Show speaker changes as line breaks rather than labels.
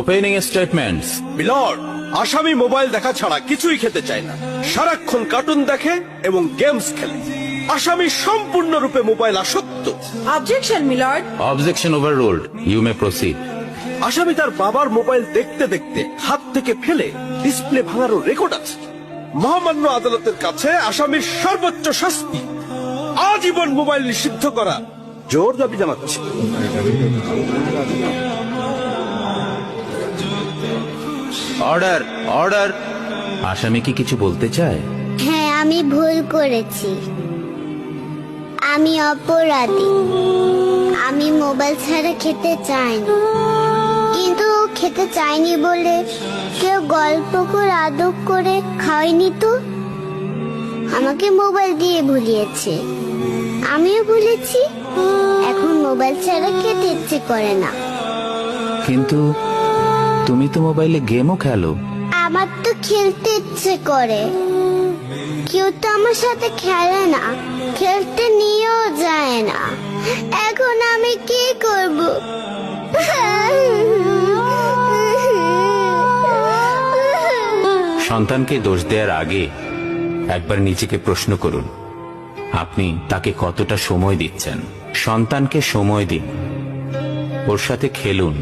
Opening statements.
Milord, আসামি mobile দেখা ছাড়া কিছুই খেতে চায় না, সারাক্ষণ কার্টুন দেখে এবং গেমস খেলে। আসামি সম্পূর্ণরূপে মোবাইল আসক্ত।
Objection milord.
Objection overruled, you may proceed.
আসামি তার বাবার মোবাইল দেখতে দেখতে হাত থেকে ফেলে ডিসপ্লে ভাঙারও রেকর্ড আছে। মহামান্য আদালতের কাছে আসামির সর্বোচ্চ শাস্তি আজীবন মোবাইল নিষিদ্ধ করা জোর দাবি জানাচ্ছে।
Order, order. আসামি কি কিছু বলতে চায়?
হ্যাঁ, আমি ভুল করেছি, আমি অপরাধী। আমি মোবাইল ছাড়া খেতে চাইনি, কিন্তু খেতে চাইনি বলে কেউ গল্প করে আদব করে খাওয়াইনি তো, আমাকে মোবাইল দিয়ে ভুলিয়েছে, আমিও ভুলেছি। এখন মোবাইল ছাড়া খেতে ইচ্ছে করে না।
কিন্তু তুমি তো মোবাইলে গেমও খেলো।
আমার তো খেলতে ইচ্ছে করে, কেউ তো আমার সাথে খেলে না, খেলতে নিয়েও যায় না। এখন আমি কি করব?
সন্তানকে দোষ দেওয়ার আগে একবার নিজেকে প্রশ্ন করুন, আপনি তাকে কতটা সময় দিচ্ছেন। সন্তানকে সময় দিন, ওর সাথে খেলুন।